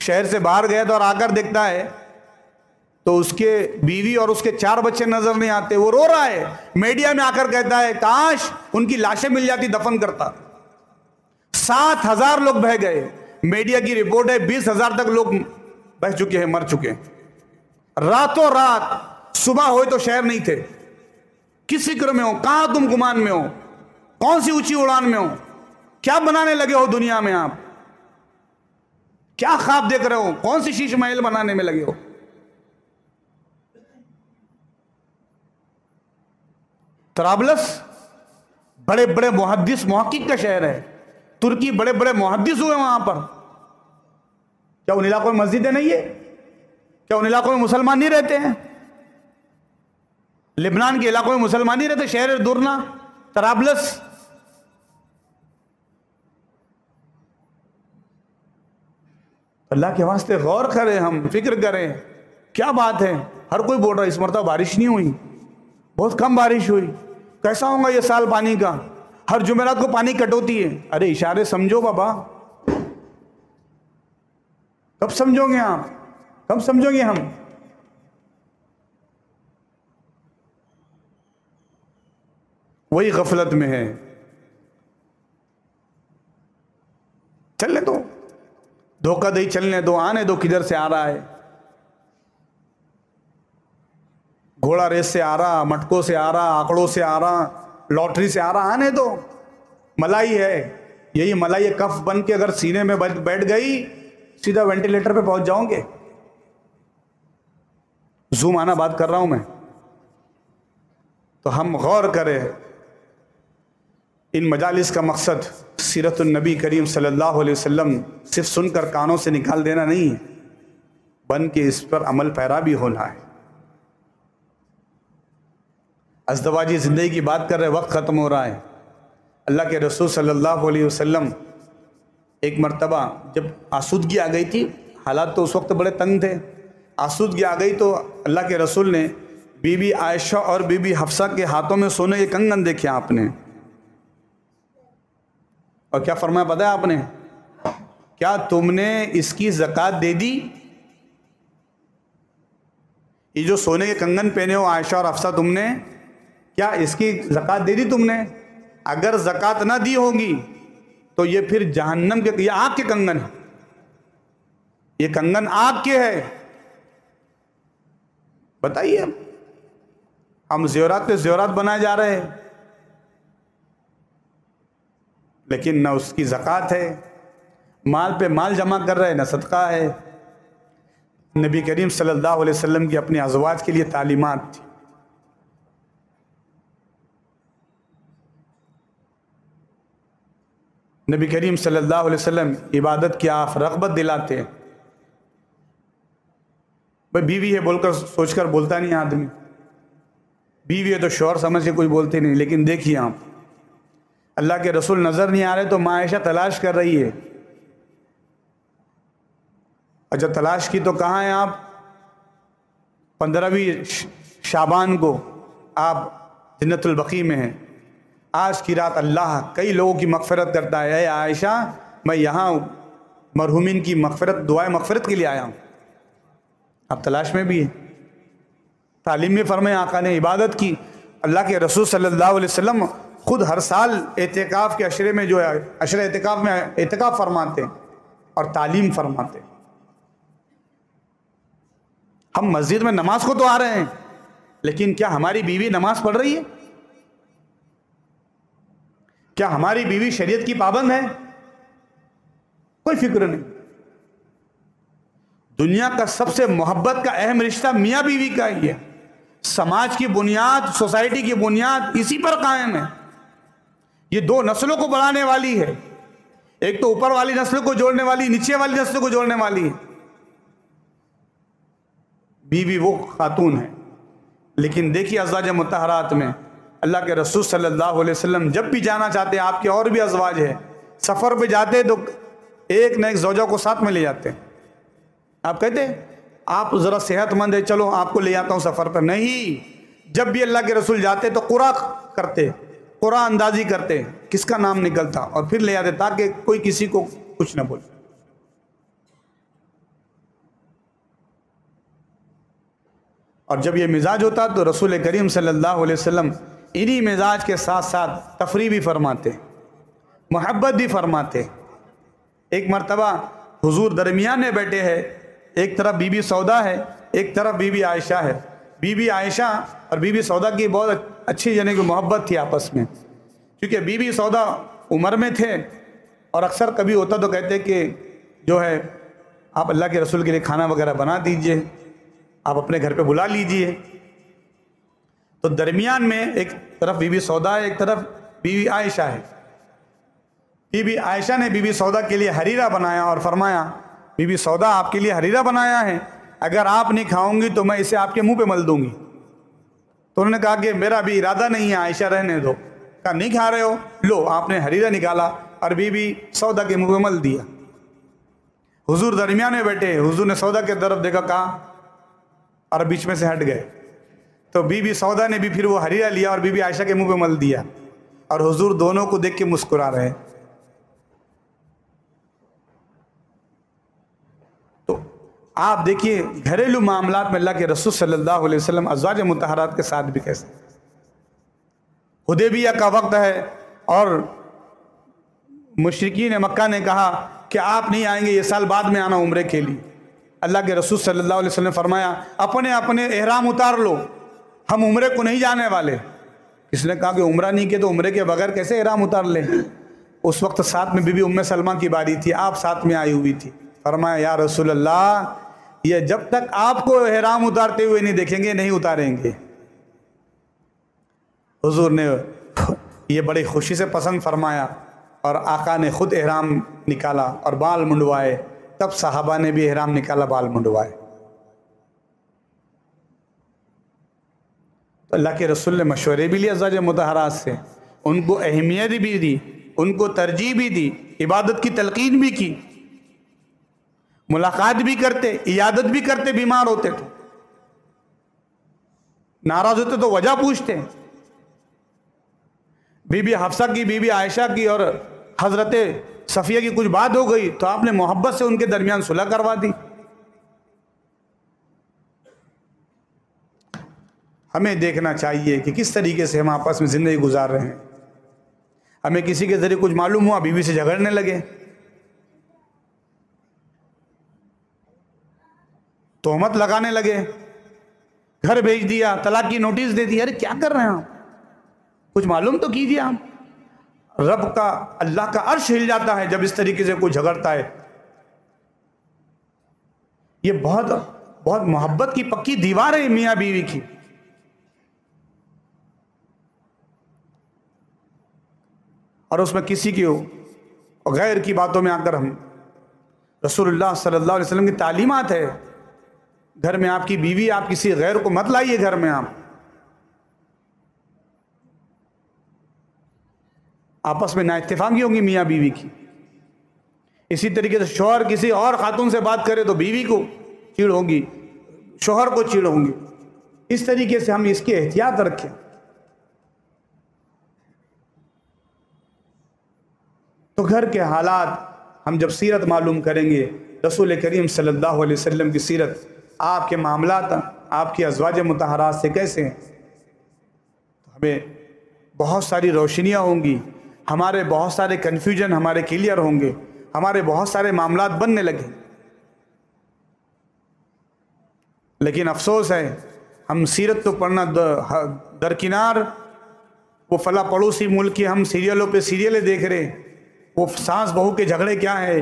شہر سے باہر گیا تھا اور آ کر دیکھتا ہے تو اس کے بیوی اور اس کے 4 بچے نظر نہیں آتے. وہ رو رہا ہے، میڈیا میں آ کر کہتا ہے کاش ان کی لاشیں مل جاتی دفن کرتا. 7,000 لوگ بہہ گئے. میڈیا کی رپورٹ ہے 20,000 تک لوگ بہہ چکے ہیں، مر چکے ہیں. راتوں رات صبح ہوئے تو شہر نہیں تھے. کس فکر میں ہو؟ کہاں تم گمان میں ہو؟ کون سی اونچی اڑان میں ہو؟ کیا بنانے لگے ہو دنیا میں؟ آپ کیا خواب دیکھ رہے ہو؟ کون سی شیش محل بنانے میں لگے ہو؟ طرابلس بڑے بڑے محدث محقق کا شہر ہے. ترکی بڑے بڑے محدث ہوئے وہاں پر. کیا ان علاقوں میں مسجدیں نہیں ہے؟ کیا ان علاقوں میں مسلمان نہیں رہتے ہیں؟ لبنان کے علاقوں میں مسلمان نہیں رہتے؟ شہر درنا، طرابلس، اللہ کے واسطے غور کریں، ہم فکر کریں. کیا بات ہے، ہر کوئی بول رہا ہے اس مرتبہ بارش نہیں ہوئی، بہت کم بارش ہوئی، کیسا ہوگا یہ سال پانی کا، ہر جمعرات کو پانی کٹوتی ہے. ارے اشارے سمجھو بابا، کب سمجھو گے آپ، کب سمجھو گے ہم؟ وہی غفلت میں ہے. چلنے دو، دھوکہ دہی چلنے دو، آنے دو کدھر سے آ رہا ہے. گھوڑا ریس سے آ رہا، مٹکوں سے آ رہا، آکڑوں سے آ رہا، لاٹری سے آ رہا، آنے دو. ملائی ہے، یہی ملائی کف بن کے اگر سینے میں بیٹھ گئی سیدھا وینٹیلیٹر پہ پہنچ جاؤں گے. زوم آنا بات کر رہا ہوں میں. تو ہم غور کریں، ان مجالس کا مقصد سیرت النبی کریم صلی اللہ علیہ وسلم صرف سن کر کانوں سے نکال دینا نہیں ہے، بن کے اس پر عمل پیرا بھی ہونا ہے. ازدواجی زندگی کی بات کر رہے، وقت ختم ہو رہا ہے. اللہ کے رسول صلی اللہ علیہ وسلم ایک مرتبہ جب آسودگی آ گئی تھی، حالات تو اس وقت بڑے تنگ تھے، آسودگی آ گئی تو اللہ کے رسول نے بی بی عائشہ اور بی بی حفصہ کے ہاتھوں میں سونے کے کنگن دیکھے آپ نے، اور کیا فرمایا پتہ ہے آپ نے؟ کیا تم نے اس کی زکوٰۃ دے دی؟ یہ جو سونے کے کنگن پہنے ہو عائشہ اور حفصہ، تم نے کیا اس کی زکوٰۃ دے دی تم نے؟ اگر زکوٰۃ نہ دی ہوگی تو یہ پھر جہنم کے، یہ آگ کے کنگن ہے، یہ کنگن آگ کے ہے. بتائیے، ہم زیورات پہ زیورات بنائے جا رہے ہیں، لیکن نہ اس کی زکوٰۃ ہے، مال پہ مال جمع کر رہے ہیں، نہ صدقہ ہے. نبی کریم صلی اللہ علیہ وسلم کی اپنے ازواج کے لیے تعلیمات تھی. نبی کریم صلی اللہ علیہ وسلم عبادت کی آپ رغبت دلاتے ہیں. بھائی بیوی ہے بول کر سوچ کر بولتا نہیں آدمی، بیوی ہے تو شوہر سمجھ کے کوئی بولتے نہیں. لیکن دیکھیے آپ، اللہ کے رسول نظر نہیں آ رہے تو ماں عائشہ تلاش کر رہی ہے. اچھا تلاش کی تو کہاں ہیں آپ؟ 15ویں شعبان کو آپ جنت البقیع میں ہیں. آج کی رات اللہ کئی لوگوں کی مغفرت کرتا ہے. اے عائشہ، میں یہاں مرحومین کی مغفرت، دعائے مغفرت کے لیے آیا ہوں. آپ تلاش میں بھی ہیں. تعلیم میں فرمائے آقا نے عبادت کی. اللہ کے رسول صلی اللہ علیہ وسلم خود ہر سال اعتکاف کے عشرے میں جو ہے عشرہ اعتکاف میں اعتکاف فرماتے اور تعلیم فرماتے. ہم مسجد میں نماز کو تو آ رہے ہیں، لیکن کیا ہماری بیوی نماز پڑھ رہی ہے؟ کیا ہماری بیوی شریعت کی پابند ہے؟ کوئی فکر نہیں. دنیا کا سب سے محبت کا اہم رشتہ میاں بیوی کا ہی ہے. سماج کی بنیاد، سوسائٹی کی بنیاد اسی پر قائم ہے. یہ دو نسلوں کو بڑھانے والی ہے، ایک تو اوپر والی نسل کو جوڑنے والی، نیچے والی نسل کو جوڑنے والی ہے. بیوی وہ خاتون ہے. لیکن دیکھیے ازواج مطہرات میں اللہ کے رسول صلی اللہ علیہ وسلم جب بھی جانا چاہتے ہیں، آپ کے اور بھی ازواج ہیں، سفر پہ جاتے تو ایک نہ ایک زوجہ کو ساتھ میں لے جاتے ہیں. آپ کہتے ہیں آپ ذرا صحت مند ہے، چلو آپ کو لے جاتا ہوں سفر پر. نہیں، جب بھی اللہ کے رسول جاتے تو قرآن کرتے، قرآن اندازی کرتے، کس کا نام نکلتا اور پھر لے جاتے تاکہ کوئی کسی کو کچھ نہ بولے. اور جب یہ مزاج ہوتا تو رسول کریم صلی اللہ علیہ وسلم انہی مزاج کے ساتھ ساتھ تفریح بھی فرماتے، محبت بھی فرماتے. ایک مرتبہ حضور درمیان میں بیٹھے ہیں، ایک طرف بی بی سودا ہے، ایک طرف بی بی عائشہ ہے. بی بی عائشہ اور بی بی سودا کی بہت اچھی یعنی کہ محبت تھی آپس میں، کیونکہ بی بی سودا عمر میں تھے اور اکثر کبھی ہوتا تو کہتے کہ جو ہے آپ اللہ کے رسول کے لیے کھانا وغیرہ بنا دیجئے، آپ اپنے گھر پہ بلا لیجئے. تو درمیان میں ایک طرف بی بی سودا ہے، ایک طرف بی بی عائشہ ہے. بی بی عائشہ نے بی بی سودا کے لیے حریرہ بنایا اور فرمایا بی بی سودا آپ کے لیے حریرہ بنایا ہے، اگر آپ نہیں کھاؤں گی تو میں اسے آپ کے منہ پہ مل دوں گی۔ تو انہوں نے کہا کہ میرا بھی ارادہ نہیں ہے عائشہ، رہنے دو۔ کہا نہیں کھا رہے ہو، لو، آپ نے حریرہ نکالا اور بی بی سودا کے منہ پہ مل دیا۔ حضور درمیان میں بیٹھے، حضور نے سودا کی طرف دیکھا، کہا اور بیچ میں سے ہٹ گئے۔ تو بی بی سودا نے بھی پھر وہ حریرہ لیا اور بی بی عائشہ کے منہ پہ مل دیا، اور حضور دونوں کو دیکھ کے مسکرا رہے۔ تو آپ دیکھیے گھریلو معاملات میں اللہ کے رسول صلی اللہ علیہ وسلم ازواج مطہرات کے ساتھ بھی کیسے۔ حدیبیہ کا وقت ہے اور مشرکین مکہ نے کہا کہ آپ نہیں آئیں گے، یہ سال بعد میں آنا عمرے کے لیے۔ اللہ کے رسول صلی اللہ علیہ وسلم نے فرمایا اپنے اپنے احرام اتار لو، ہم عمرے کو نہیں جانے والے۔ اس نے کہا کہ عمرہ نہیں کیا تو عمرے کے بغیر کیسے احرام اتار لیں؟ اس وقت ساتھ میں بی بی ام سلمہ کی باری تھی، آپ ساتھ میں آئی ہوئی تھی۔ فرمایا یا رسول اللہ، یہ جب تک آپ کو احرام اتارتے ہوئے نہیں دیکھیں گے نہیں اتاریں گے۔ حضور نے یہ بڑی خوشی سے پسند فرمایا اور آقا نے خود احرام نکالا اور بال منڈوائے، تب صحابہ نے بھی احرام نکالا، بال منڈوائے۔ تو اللہ کے رسول نے مشورے بھی لیے ازواج مطہرات سے، ان کو اہمیت بھی دی، ان کو ترجیح بھی دی، عبادت کی تلقین بھی کی، ملاقات بھی کرتے، عیادت بھی کرتے، بیمار ہوتے تو ناراض ہوتے تو وجہ پوچھتے۔ بی بی حفصہ کی، بی بی عائشہ کی اور حضرت صفیہ کی کچھ بات ہو گئی تو آپ نے محبت سے ان کے درمیان صلح کروا دی۔ ہمیں دیکھنا چاہیے کہ کس طریقے سے ہم آپس میں زندگی گزار رہے ہیں۔ ہمیں کسی کے ذریعے کچھ معلوم ہوا، بیوی سے جھگڑنے لگے، تہمت لگانے لگے، گھر بھیج دیا، طلاق کی نوٹس دے دی۔ ارے کیا کر رہے ہیں آپ؟ کچھ معلوم تو کیجیے آپ۔ رب کا، اللہ کا عرش ہل جاتا ہے جب اس طریقے سے کوئی جھگڑتا ہے۔ یہ بہت بہت محبت کی پکی دیوار ہے میاں بیوی کی۔ اور اس میں کسی کی غیر کی باتوں میں آ کر ہم، رسول اللہ صلی اللہ علیہ وسلم کی تعلیمات ہے، گھر میں آپ کی بیوی، آپ کسی غیر کو مت لائیے گھر میں۔ آپ آپس میں نا اتفاقی ہوگی میاں بیوی کی۔ اسی طریقے سے شوہر کسی اور خاتون سے بات کرے تو بیوی کو چڑ ہوگی، شوہر کو چڑ ہوگی۔ اس طریقے سے ہم اس کی احتیاط رکھیں۔ تو گھر کے حالات ہم جب سیرت معلوم کریں گے، رسول کریم صلی اللہ علیہ وسلم کی سیرت، آپ کے معاملات آپ کی ازواج مطہرات سے کیسے ہیں، تو ہمیں بہت ساری روشنیاں ہوں گی، ہمارے بہت سارے کنفیوژن ہمارے کلیئر ہوں گے، ہمارے بہت سارے معاملات بننے لگے۔ لیکن افسوس ہے ہم سیرت تو پڑھنا درکنار، وہ فلاں پڑوسی ملک کی ہم سیریلوں پہ سیریلیں دیکھ رہے ہیں، وہ ساس بہو کے جھگڑے کیا ہیں،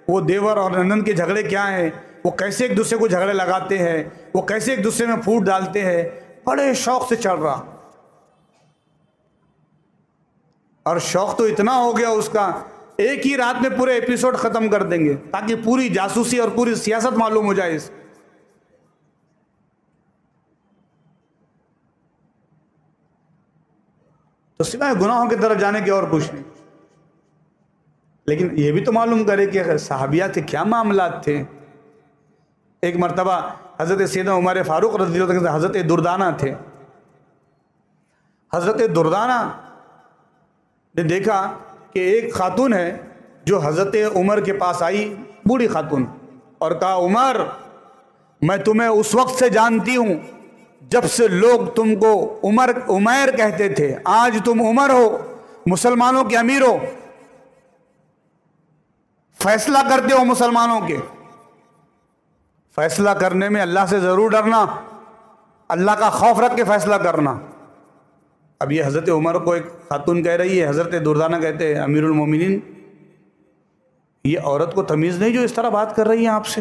وہ دیور اور نندن کے جھگڑے کیا ہیں، وہ کیسے ایک دوسرے کو جھگڑے لگاتے ہیں، وہ کیسے ایک دوسرے میں پھوٹ ڈالتے ہیں، بڑے شوق سے چل رہا۔ اور شوق تو اتنا ہو گیا اس کا، ایک ہی رات میں پورے ایپیسوڈ ختم کر دیں گے تاکہ پوری جاسوسی اور پوری سیاست معلوم ہو جائے اس۔ تو سوائے گناہوں کی طرف جانے کے اور کچھ نہیں۔ لیکن یہ بھی تو معلوم کرے کہ صحابیات کے کیا معاملات تھے۔ ایک مرتبہ حضرت سیدنا عمر فاروق رضی اللہ عنہ حضرت دردانہ تھے۔ حضرت دردانہ نے دیکھا کہ ایک خاتون ہے جو حضرت عمر کے پاس آئی، بوڑھی خاتون، اور کہا عمر، میں تمہیں اس وقت سے جانتی ہوں جب سے لوگ تم کو عمیر کہتے تھے، آج تم عمر ہو، مسلمانوں کے امیر ہو، فیصلہ کرتے ہو مسلمانوں کے۔ فیصلہ کرنے میں اللہ سے ضرور ڈرنا، اللہ کا خوف رکھ کے فیصلہ کرنا۔ اب یہ حضرت عمر کو ایک خاتون کہہ رہی ہے، حضرت دردانہ کہتے ہیں امیر المومنین، یہ عورت کو تمیز نہیں جو اس طرح بات کر رہی ہے آپ سے؟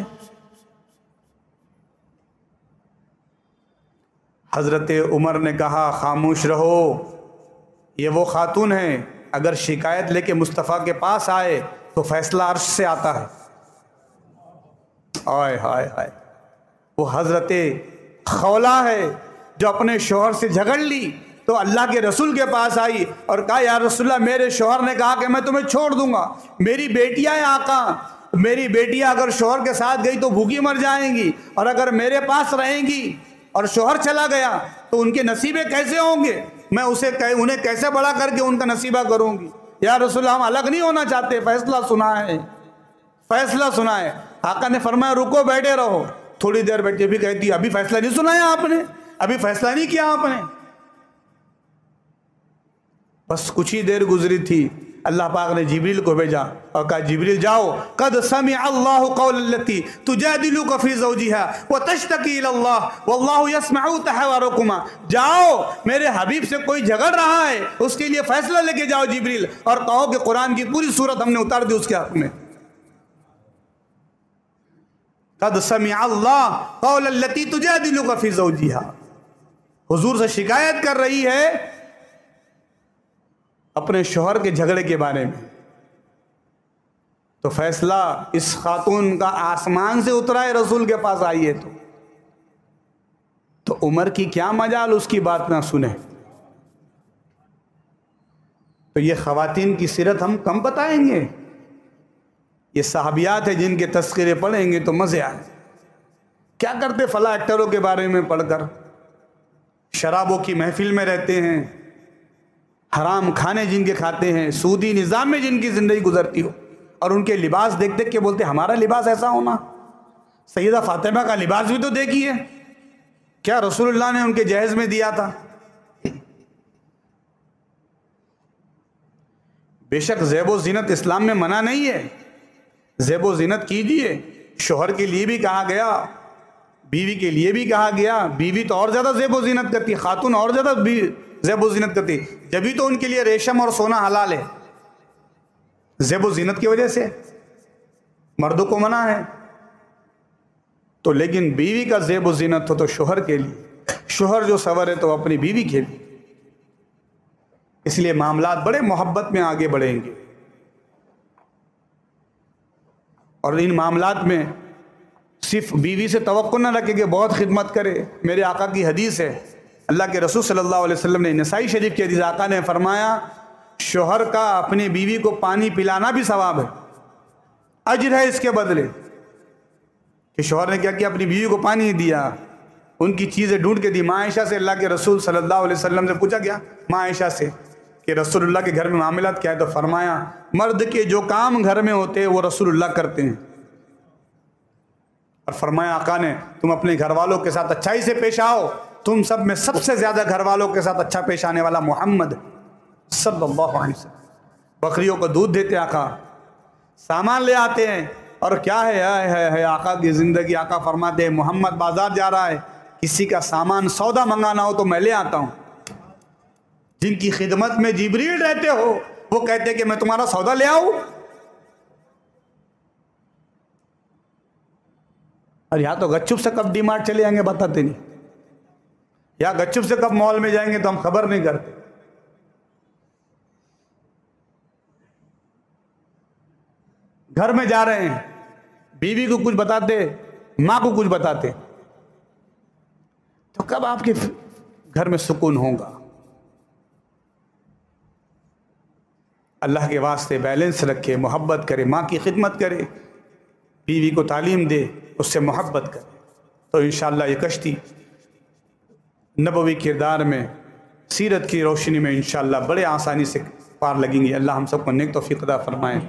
حضرت عمر نے کہا خاموش رہو، یہ وہ خاتون ہے، اگر شکایت لے کے مصطفیٰ کے پاس آئے تو فیصلہ عرش سے آتا ہے۔ ہائے ہائے ہائے، وہ حضرت خولا ہے جو اپنے شوہر سے جھگڑ لی تو اللہ کے رسول کے پاس آئی اور کہا یا رسول اللہ میرے شوہر نے کہا کہ میں تمہیں چھوڑ دوں گا، میری بیٹیاں ہیں آقا، میری بیٹیاں اگر شوہر کے ساتھ گئی تو بھوکی مر جائیں گی، اور اگر میرے پاس رہیں گی اور شوہر چلا گیا تو ان کے نصیبے کیسے ہوں گے، میں انہیں کیسے بڑا کر کے ان کا نصیبہ کروں گی، یا رسول اللہ ہم الگ نہیں ہونا چاہتے، فیصلہ سنا ہے، فیصلہ سنا ہے۔ آقا نے فرمایا رکو بیٹھے رہو، تھوڑی دیر بیٹھے، بھی کہتی ابھی فیصلہ نہیں سنایا آپ نے، ابھی فیصلہ نہیں کیا آپ نے۔ بس کچھ ہی دیر گزری تھی، اللہ پاک نے جبریل کو بھیجا اور کہا جبریل جاؤ، قد سمع اللہ قول التی تجادلک فی زوجہا وتشتکی الی اللہ واللہ یسمع تحاورکما، جاؤ میرے حبیب سے کوئی جھگڑ رہا ہے اس کے لیے فیصلہ لے کے جاؤ جبریل، اور کہو کہ قرآن کی پوری سورت ہم نے اتار دی اس کے حق میں۔ قد سمع اللہ قول التی تجادلک فی زوجہا، حضور سے شکایت کر رہی ہے اپنے شوہر کے جھگڑے کے بارے میں، تو فیصلہ اس خاتون کا آسمان سے اترا ہے، رسول کے پاس آئی ہے تو عمر کی کیا مجال اس کی بات نہ سنے۔ تو یہ خواتین کی سیرت ہم کم بتائیں گے، یہ صحابیات ہیں جن کے تذکرے پڑھیں گے تو مزے آئے۔ کیا کرتے فلاں ایکٹروں کے بارے میں پڑھ کر، شرابوں کی محفل میں رہتے ہیں، حرام کھانے جن کے کھاتے ہیں، سودی نظام میں جن کی زندگی گزرتی ہو، اور ان کے لباس دیکھ دیکھ کے بولتے ہمارا لباس ایسا ہونا۔ سیدہ فاطمہ کا لباس بھی تو دیکھیے، کیا رسول اللہ نے ان کے جہیز میں دیا تھا۔ بے شک زیب و زینت اسلام میں منع نہیں ہے، زیب و زینت کیجئے، شوہر کے لیے بھی کہا گیا، بیوی کے لیے بھی کہا گیا، بیوی تو اور زیادہ زیب و زینت کرتی، خاتون اور زیادہ زیب و زینت کرتی، جبھی تو ان کے لیے ریشم اور سونا حلال ہے، زیب و زینت کی وجہ سے مردوں کو منع ہے۔ تو لیکن بیوی کا زیب و زینت ہو تو شوہر کے لیے، شوہر جو سنورے تو اپنی بیوی کے لیے، اس لیے معاملات بڑے محبت میں آگے بڑھیں گے، اور ان معاملات میں صرف بیوی سے توقع نہ رکھے کہ بہت خدمت کرے۔ میرے آقا کی حدیث ہے، اللہ کے رسول صلی اللہ علیہ وسلم نے، نسائی شریف کی حدیث، آقا نے فرمایا شوہر کا اپنی بیوی کو پانی پلانا بھی ثواب ہے، اجر ہے اس کے بدلے، کہ شوہر نے کیا کیا، اپنی بیوی کو پانی دیا، ان کی چیزیں ڈھونڈ کے دی۔ ماں عائشہ سے اللہ کے رسول صلی اللہ علیہ وسلم سے پوچھا گیا، ماں عائشہ سے، کہ رسول اللہ کے گھر میں معاملات کیا ہے، تو فرمایا مرد کے جو کام گھر میں ہوتے ہیں وہ رسول اللہ کرتے ہیں، اور فرمایا آقا نے تم اپنے گھر والوں کے ساتھ اچھائی سے پیش آؤ، تم سب میں سب سے زیادہ گھر والوں کے ساتھ اچھا پیش آنے والا محمد صلی اللہ علیہ وسلم۔ بکریوں کو دودھ دیتے آقا، سامان لے آتے ہیں، اور کیا ہے آقا کی زندگی، آقا فرماتے ہیں محمد بازار جا رہا ہے، کسی کا سامان سودا منگانا ہو تو میں لے آتا ہوں۔ جن کی خدمت میں جبریل رہتے ہو وہ کہتے کہ میں تمہارا سودا لے آؤں، اور یہاں تو گچھپ سے کب ڈی مارٹ چلے جائیں گے بتاتے نہیں، یا گچھپ سے کب مال میں جائیں گے تو ہم خبر نہیں کرتے۔ گھر میں جا رہے ہیں، بیوی کو کچھ بتاتے، ماں کو کچھ بتاتے، تو کب آپ کے گھر میں سکون ہوگا؟ اللہ کے واسطے بیلنس رکھے، محبت کرے، ماں کی خدمت کرے، بیوی کو تعلیم دے، اس سے محبت کرے، تو انشاءاللہ یہ کشتی نبوی کردار میں، سیرت کی روشنی میں انشاءاللہ بڑے آسانی سے پار لگیں گی۔ اللہ ہم سب کو نیک توفیق عطا فرمائے۔